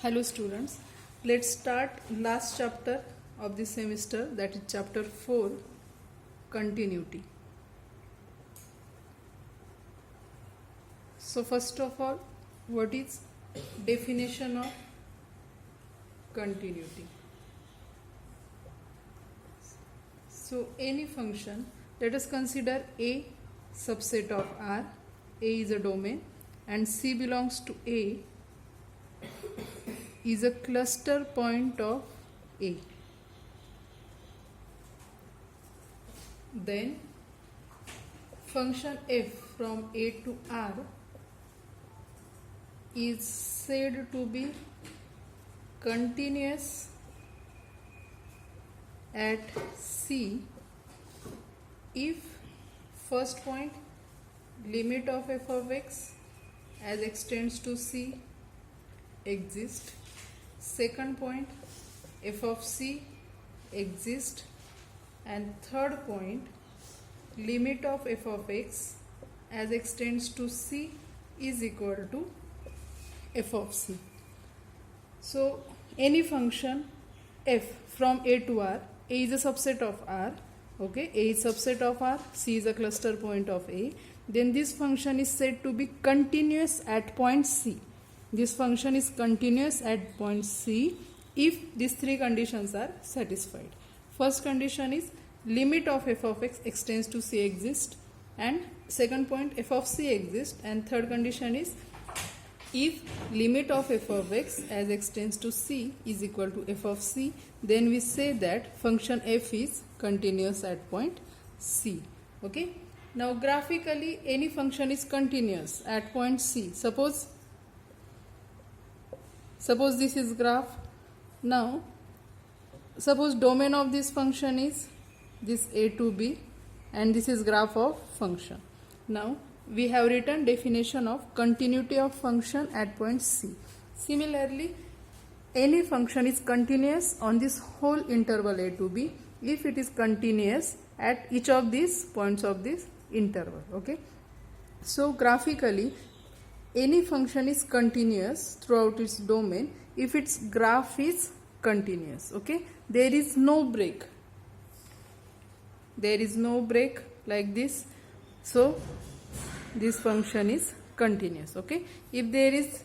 Hello students, let's start last chapter of this semester, that is chapter 4, continuity. So first of all, what is definition of continuity? So any function, let us consider A subset of R. A is a domain and C belongs to A is a cluster point of A. Then function f from A to R is said to be continuous at C if first point limit of f of x as extends to C exists, second point f of C exists, and third point limit of f of x as extends to C is equal to f of C. So any function f from A to R, A is a subset of R, okay, A is subset of R, C is a cluster point of A, then this function is said to be continuous at point C. This function is continuous at point C if these three conditions are satisfied. First condition is limit of f of x extends to C exists, and second point f of C exists, and third condition is if limit of f of x as extends to C is equal to f of C, then we say that function f is continuous at point C. Okay. Now graphically any function is continuous at point C. Suppose this is graph. Now suppose domain of this function is this A to B and this is graph of function. Now we have written definition of continuity of function at point C. Similarly, any function is continuous on this whole interval A to B if it is continuous at each of these points of this interval. Okay. So graphically any function is continuous throughout its domain if its graph is continuous. Okay. There is no break. There is no break like this. So this function is continuous. Okay. If there is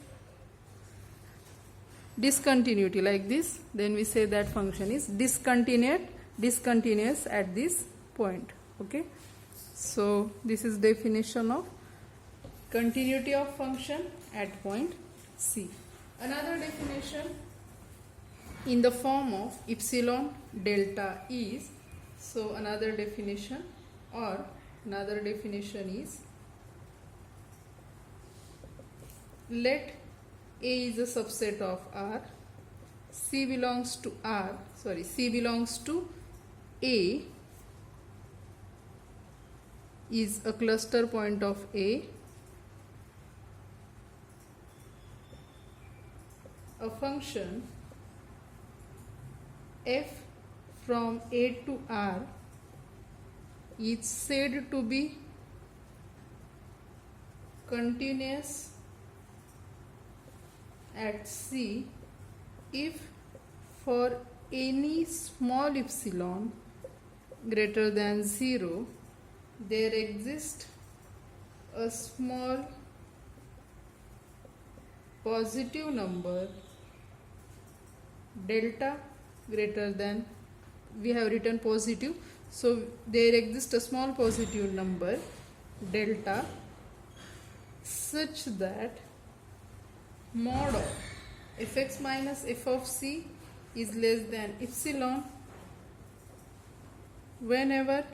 discontinuity like this, then we say that function is discontinuous at this point. Okay. So this is definition of continuity of function at point C. Another definition in the form of epsilon delta is, so another definition is, let A is a subset of R, C belongs to A is a cluster point of A. A function f from A to R is said to be continuous at C if for any small epsilon greater than 0 there exists a small positive number delta greater than, we have written positive, so there exists a small positive number delta such that mod of fx minus f of C is less than epsilon whenever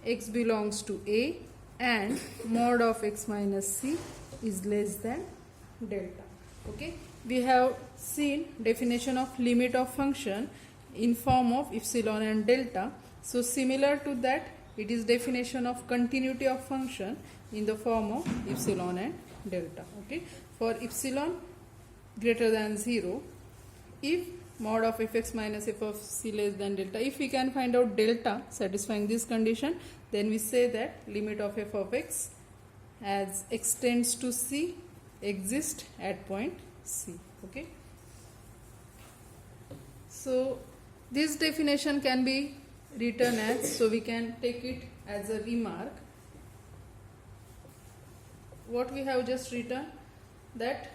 x belongs to A and mod of x minus C is less than delta. Okay. We have seen definition of limit of function in form of epsilon and delta. So similar to that, it is definition of continuity of function in the form of epsilon and delta. Okay. For epsilon greater than 0, if mod of fx minus f of C less than delta, if we can find out delta satisfying this condition, then we say that limit of f of x as extends to C exist at point C. Okay. So this definition can be written as, so we can take it as a remark. What we have just written, that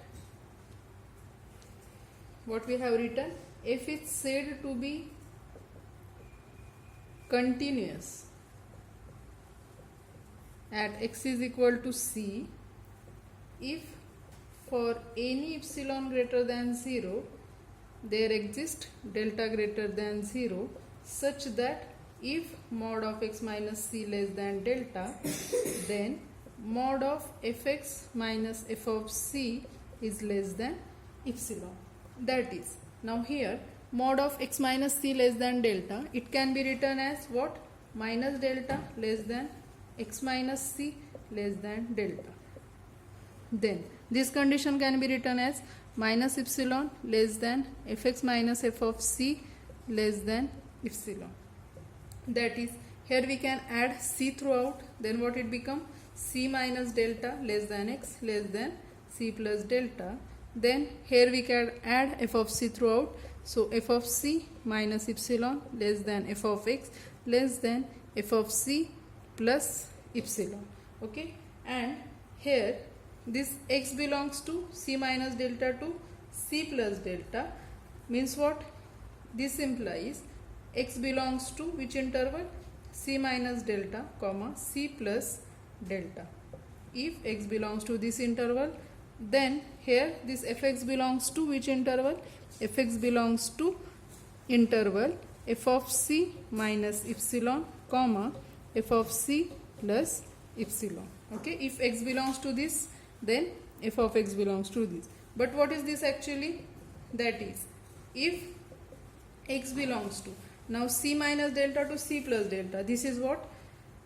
what we have written, if it's said to be continuous at x is equal to c, if for any epsilon greater than 0 there exists delta greater than 0, such that if mod of x minus c less than delta, then mod of fx minus f of c is less than epsilon. That is, now here mod of x minus c less than delta, it can be written as what? Minus delta less than x minus c less than delta. Then this condition can be written as minus epsilon less than fx minus f of c less than epsilon. That is, here we can add c throughout, then what it become? C minus delta less than x less than c plus delta. Then here we can add f of c throughout, so f of c minus epsilon less than f of x less than f of c plus epsilon. Okay, and here this x belongs to c minus delta to c plus delta, means what? This implies x belongs to which interval? C minus delta comma c plus delta. If x belongs to this interval, then here this fx belongs to which interval? Fx belongs to interval f of c minus epsilon comma f of c plus epsilon. Okay, if x belongs to this, then f of x belongs to this. But what is this actually? That is, if x belongs to, now c minus delta to c plus delta, this is what?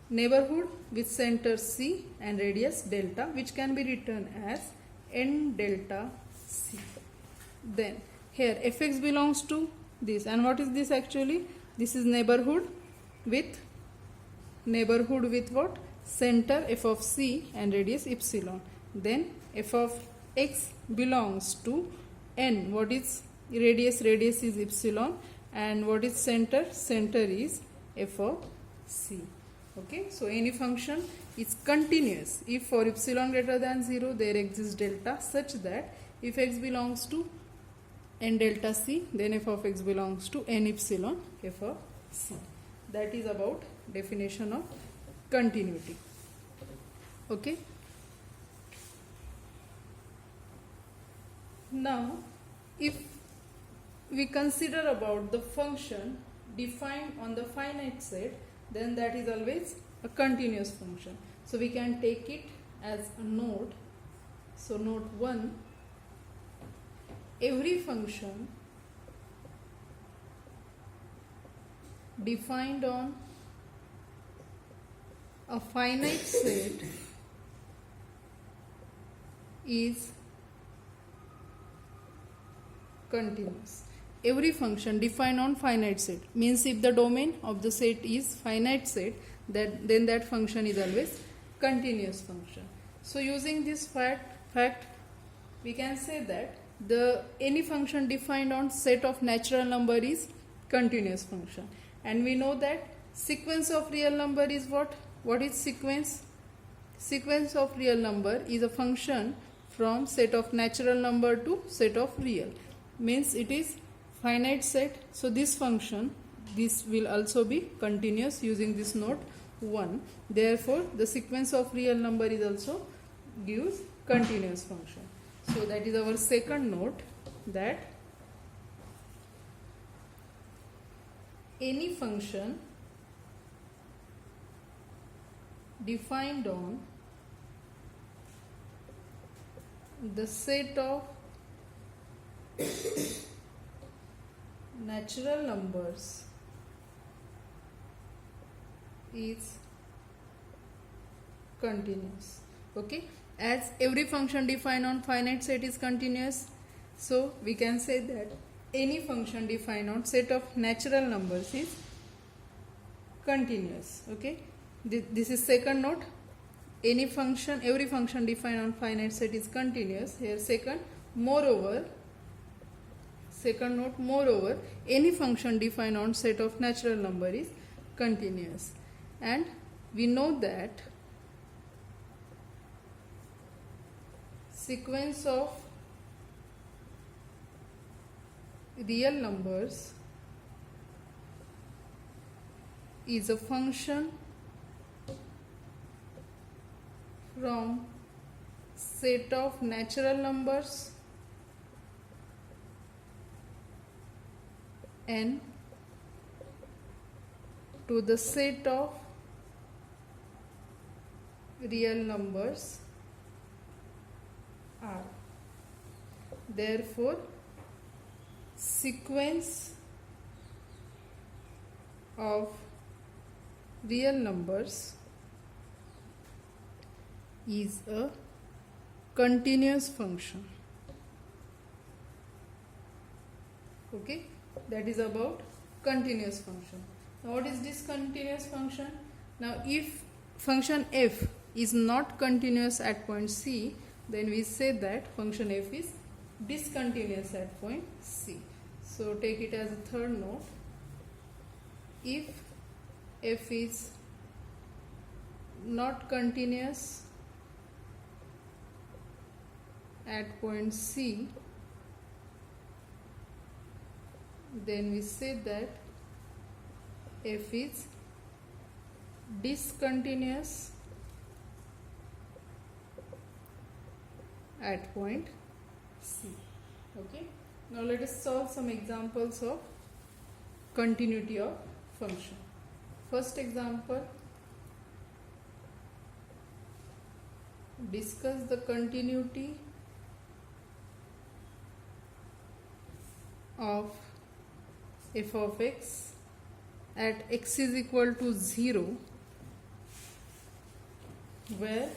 Neighborhood with center c and radius delta, which can be written as n delta c. Then here fx belongs to this, and what is this actually? This is neighborhood with what? Center f of c and radius epsilon. Then f of x belongs to n, what is radius? Radius is epsilon, and what is center? Center is f of c. Okay, so any function is continuous if for epsilon greater than 0 there exists delta, such that if x belongs to n delta c, then f of x belongs to n epsilon f of c. That is about definition of continuity. Okay. Now, if we consider about the function defined on the finite set, then that is always a continuous function. So we can take it as a note. So note 1, every function defined on a finite set is continuous. Every function defined on finite set means if the domain of the set is finite set, then that function is always continuous function. So using this fact we can say that any function defined on set of natural number is continuous function. And we know that sequence of real number is what? What is sequence? Sequence of real number is a function from set of natural number to set of real. Means it is finite set. So this function, this will also be continuous using this note 1. Therefore the sequence of real number is also gives continuous function. So that is our second note, that any function defined on the set of natural numbers is continuous. Okay, as every function defined on finite set is continuous, so we can say that any function defined on set of natural numbers is continuous. Okay, this is second note. Every function defined on finite set is continuous. Here second, moreover Second note, moreover, any function defined on set of natural number is continuous. And we know that sequence of real numbers is a function from set of natural numbers n to the set of real numbers r. Therefore, sequence of real numbers is a continuous function. Okay, that is about continuous function. Now, what is discontinuous function? Now, if function f is not continuous at point C, then we say that function f is discontinuous at point C. So, take it as a third note. If f is not continuous at point C, then we say that f is discontinuous at point C. Okay. Now let us solve some examples of continuity of function. First example, discuss the continuity of f of x at x is equal to 0, where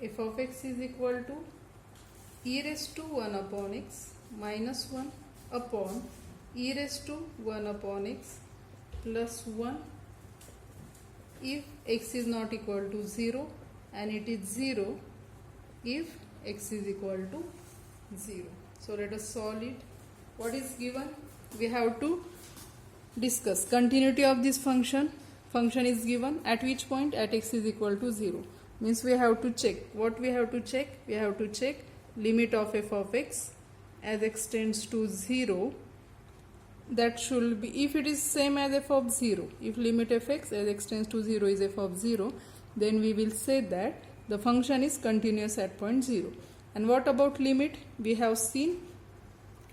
f of x is equal to e raised to 1 upon x minus 1 upon e raised to 1 upon x plus 1 if x is not equal to 0, and it is 0 if x is equal to 0. So let us solve it. What is given? We have to discuss continuity of this function. Function is given at which point? At x is equal to 0. Means we have to check. What we have to check? We have to check limit of f of x as x tends to 0. That should be, if it is same as f of 0, if limit f x as x tends to 0 is f of 0, then we will say that the function is continuous at point 0. And what about limit? We have seen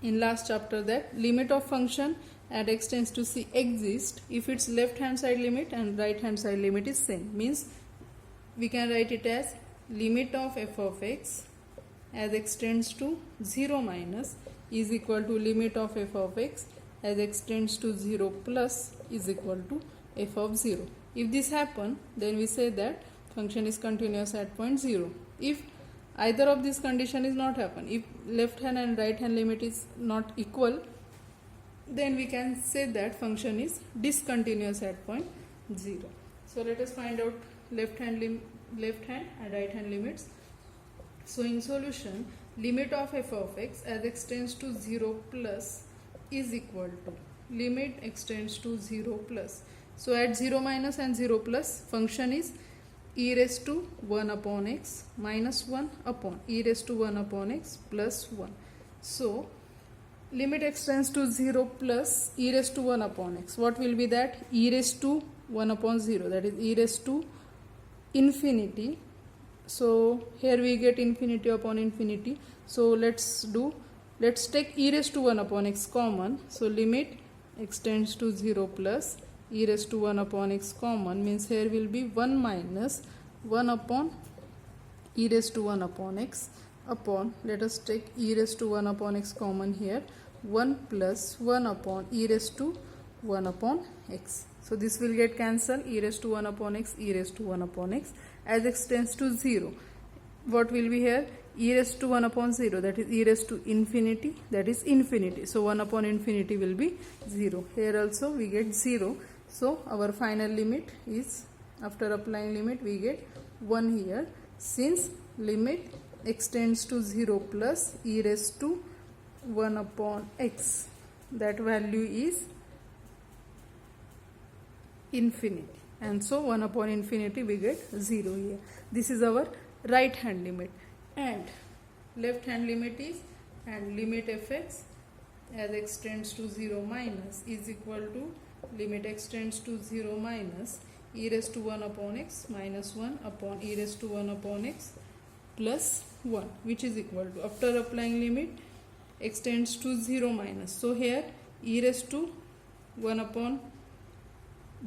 in last chapter that limit of function at x tends to c exists if its left hand side limit and right hand side limit is same. Means we can write it as limit of f of x as x tends to 0 minus is equal to limit of f of x as x tends to 0 plus is equal to f of 0. If this happen, then we say that function is continuous at point 0. If either of these condition is not happen, if left hand and right hand limit is not equal, then we can say that function is discontinuous at point 0. So let us find out left hand and right hand limits. So in solution, limit of f of x as x tends to 0 plus is equal to limit x tends to 0 plus. So at 0 minus and 0 plus, function is e raised to 1 upon x minus 1 upon e raised to 1 upon x plus 1. So limit x tends to 0 plus e raised to 1 upon x. What will be that? E raised to 1 upon 0, that is e raised to infinity. So here we get infinity upon infinity. So let's take e raised to 1 upon x common. So limit x tends to 0 plus e raised to 1 upon x common, means here will be 1 minus 1 upon e raised to 1 upon x upon, let us take e raised to 1 upon x common here, 1 plus 1 upon e raised to 1 upon x. So this will get cancelled, e raised to 1 upon x, e raised to 1 upon x as x tends to 0. What will be here? E raised to 1 upon 0, that is e raised to infinity, that is infinity. So 1 upon infinity will be 0. Here also we get 0. So our final limit is, after applying limit, we get 1 here, since limit x tends to 0 plus e raised to 1 upon x, that value is infinity, and so 1 upon infinity we get 0 here. This is our right hand limit, and left hand limit is, and limit fx as x tends to 0 minus is equal to limit x tends to 0 minus e raised to 1 upon x minus 1 upon e raised to 1 upon x plus 1, which is equal to, after applying limit x tends to 0 minus, so here e raised to 1 upon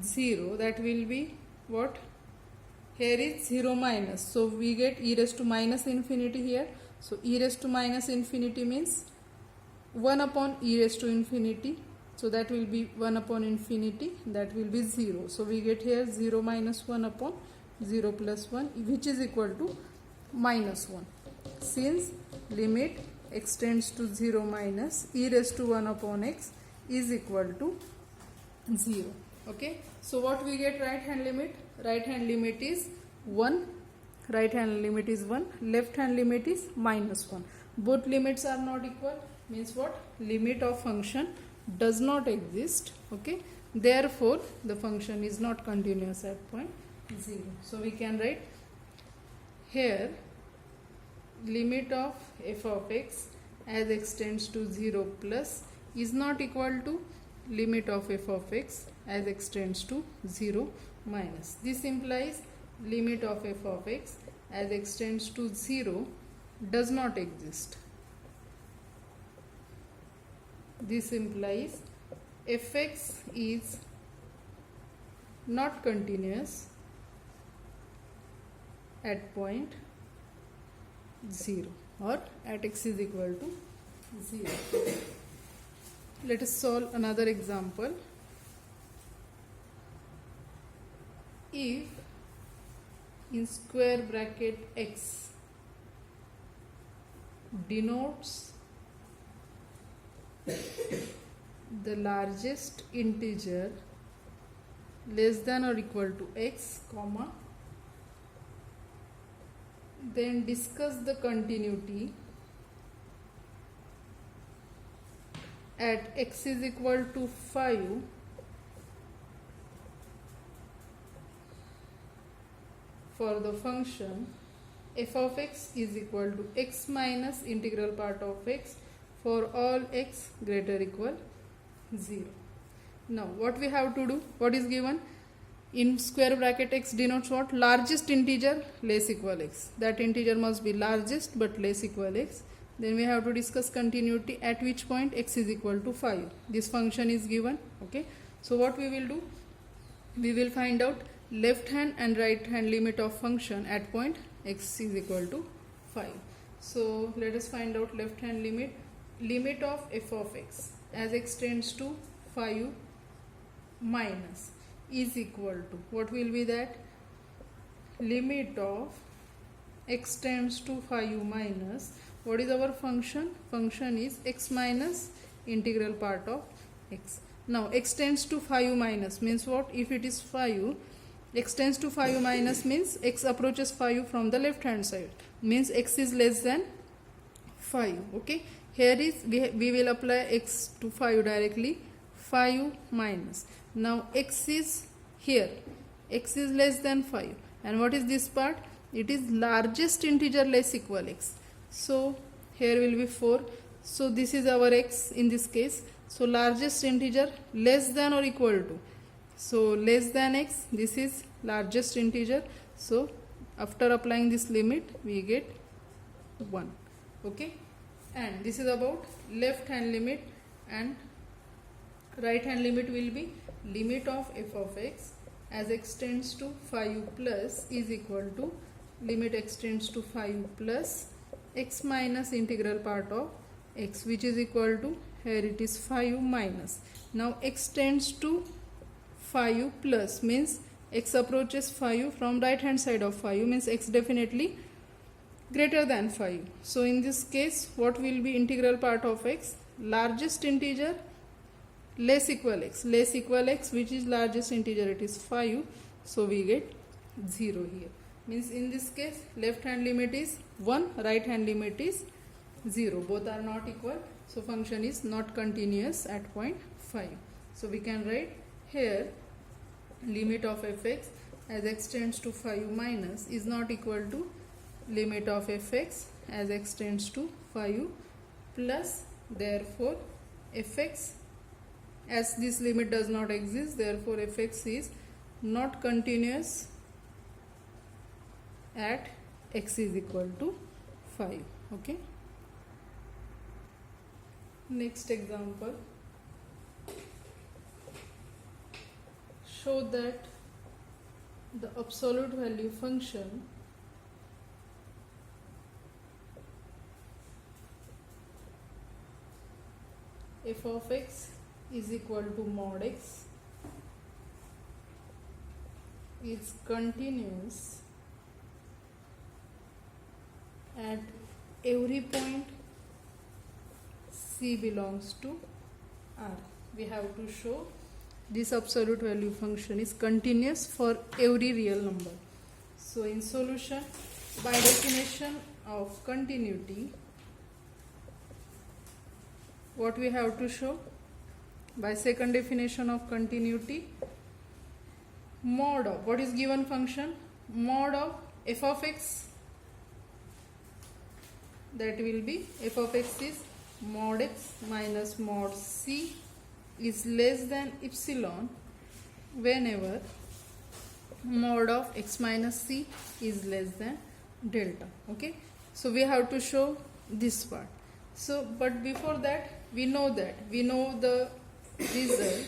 0, that will be what, here is 0 minus, so we get e raised to minus infinity here, so e raised to minus infinity means 1 upon e raised to infinity, so that will be 1 upon infinity, that will be 0, so we get here 0 minus 1 upon 0 plus 1, which is equal to minus 1, since limit x tends to 0 minus e raised to 1 upon x is equal to 0. Okay, so what we get right hand limit? Right hand limit is 1, right hand limit is 1, left hand limit is minus 1. Both limits are not equal, means what? Limit of function does not exist. Okay, therefore the function is not continuous at point 0. So we can write here limit of f of x as x tends to 0 plus is not equal to limit of f of x as x tends to 0 minus. This implies limit of f of x as x tends to 0 does not exist. This implies fx is not continuous at point 0 or at x is equal to 0. Let us solve another example. If in square bracket x denotes the largest integer less than or equal to x, comma, then discuss the continuity at x is equal to 5 for the function f of x is equal to x minus integral part of x for all x greater equal 0. Now what we have to do? What is given? In square bracket x denotes what? Largest integer less equal x. That integer must be largest but less equal x. Then we have to discuss continuity at which point x is equal to 5. This function is given. Okay. So what we will do? We will find out left hand and right hand limit of function at point x is equal to 5. So let us find out left hand limit. Limit of f of x as x tends to 5 minus is equal to, what will be that? Limit of x tends to 5 minus, what is our function? Function is x minus integral part of x. Now x tends to 5 minus means what? If it is 5, x tends to 5 minus means x approaches 5 from the left hand side, means x is less than 5. Okay, here is we will apply x to 5 directly, 5 minus. Now x is here, x is less than 5, and what is this part? It is largest integer less equal x. So here will be 4. So this is our x in this case. So largest integer less than or equal to. So less than x, this is largest integer. So after applying this limit we get 1. Okay, and this is about left hand limit, and right hand limit will be limit of f of x as x tends to 5 plus is equal to limit x tends to 5 plus x minus integral part of x, which is equal to, here it is 5 minus. Now x tends to 5 plus means x approaches 5 from right hand side of 5, means x definitely greater than 5. So in this case what will be integral part of x? Largest integer less equal x, less equal x, which is largest integer, it is 5. So we get 0 here, means in this case left hand limit is 1, right hand limit is 0, both are not equal, So function is not continuous at point 5. So we can write here limit of fx as x tends to 5 minus is not equal to limit of fx as x tends to 5 plus. Therefore fx, as this limit does not exist, therefore fx is not continuous at x is equal to 5. Okay. Next example. Show that the absolute value function f of x is equal to mod x is continuous at every point C belongs to R. We have to show this absolute value function is continuous for every real number. So in solution, by definition of continuity, what we have to show? By second definition of continuity, mod of, what is given function? Mod of f of x, that will be f of x is mod x minus mod c is less than epsilon whenever mod of x minus c is less than delta. Okay, so we have to show this part. So but before that we know the result.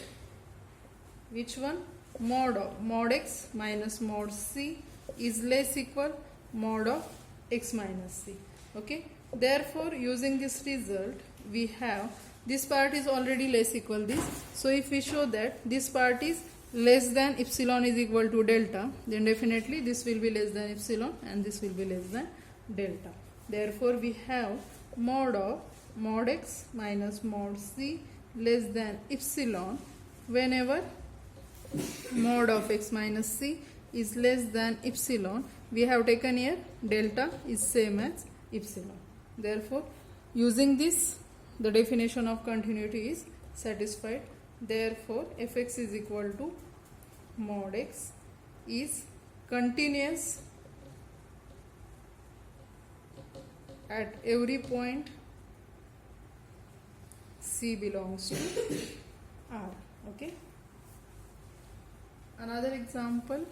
Which one? Mod of mod x minus mod c is less equal mod of x minus c. Okay, therefore using this result we have this part is already less equal this. So if we show that this part is less than epsilon is equal to delta, then definitely this will be less than epsilon and this will be less than delta. Therefore we have mod of mod x minus mod c less than epsilon whenever mod of x minus c is less than epsilon. We have taken here delta is same as epsilon. Therefore using this the definition of continuity is satisfied. Therefore fx is equal to mod x is continuous at every point C belongs to R. Okay. Another example.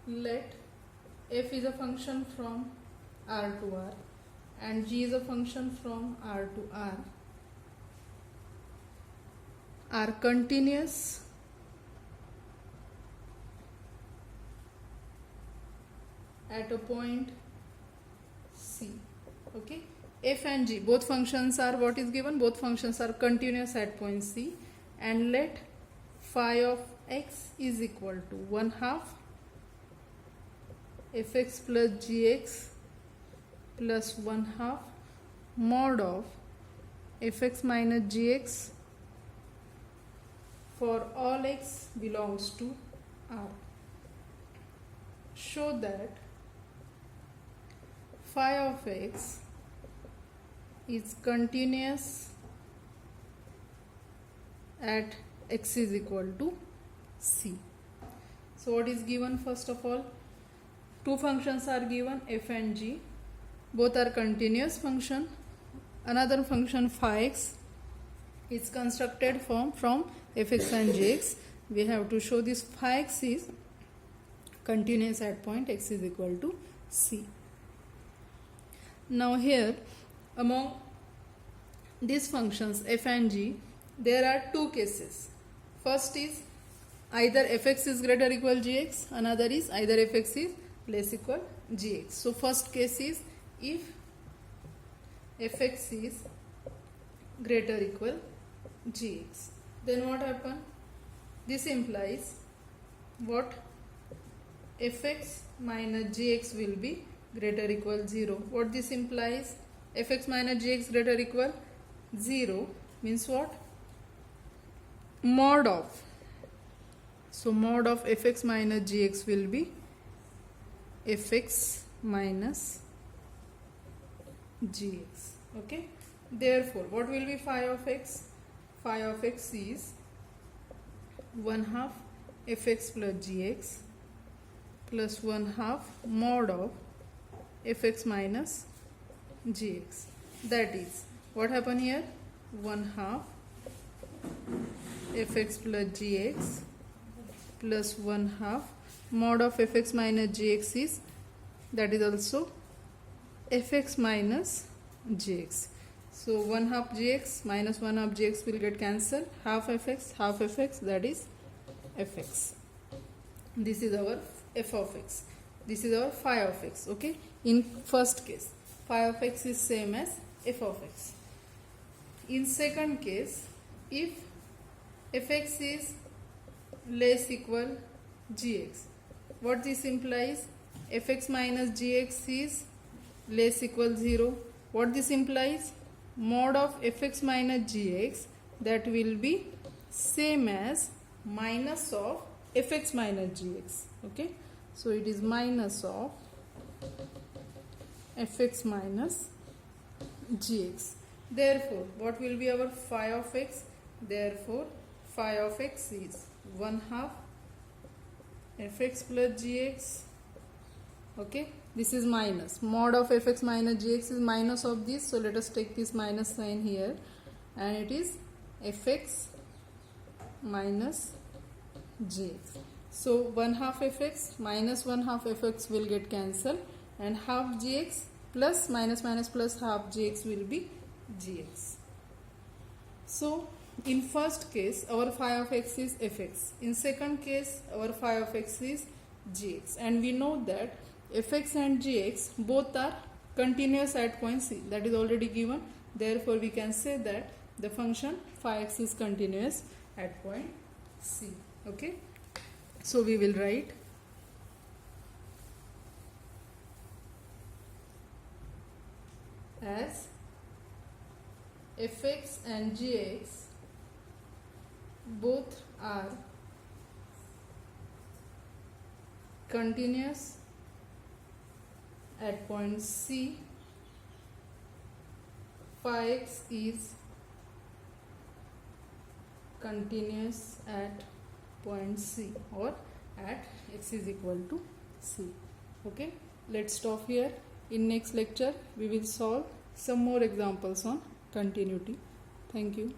Let f is a function from R to R and g is a function from R to R are continuous at a point C. Okay, f and g both functions are what is given, both functions are continuous at point C, and let phi of x is equal to 1/2 fx plus gx plus 1/2 mod of fx minus gx for all x belongs to R. Show that phi of x is continuous at x is equal to C. So what is given? First of all, two functions are given, f and g, both are continuous function. Another function phi x is constructed from fx and gx. We have to show this phi x is continuous at point x is equal to C. Now here among these functions f and g there are two cases. First is either fx is greater or equal gx, another is either fx is less equal gx. So first case is if fx is greater or equal gx, then what happen? This implies what? Fx minus gx will be greater or equal 0. What this implies? Fx minus gx greater or equal 0 means what? Mod of. So mod of fx minus gx will be fx minus gx. Okay, therefore what will be phi of x? Phi of x is 1/2 fx plus gx plus 1/2 mod of fx minus gx. That is, what happened here? 1/2 fx plus gx plus 1/2 mod of fx minus gx is, that is also fx minus gx. So 1/2 gx minus 1/2 gx will get cancelled. Half fx, that is fx. This is our f of x. This is our phi of x. Okay. In first case, phi of x is same as f of x. In second case, if fx is less equal gx, what this implies? Fx minus gx is less equal 0. What this implies? Mod of fx minus gx, that will be same as minus of fx minus gx. Okay, so it is minus of fx minus gx. Therefore what will be our phi of x? Therefore phi of x is 1/2 fx plus gx. Okay, this is minus. Mod of fx minus gx is minus of this, so let us take this minus sign here, and it is fx minus gx. So 1/2 fx minus 1/2 fx will get cancelled, and half gx plus minus minus plus half gx will be gx. So in first case our phi of x is fx. In second case our phi of x is gx, and we know that fx and gx both are continuous at point c. That is already given. Therefore we can say that the function phi x is continuous at point c. Okay, so we will write as fx and gx both are continuous at point C. Phi x is continuous at point C, or at x is equal to C. Okay, let's stop here. In next lecture we will solve some more examples on continuity. Thank you.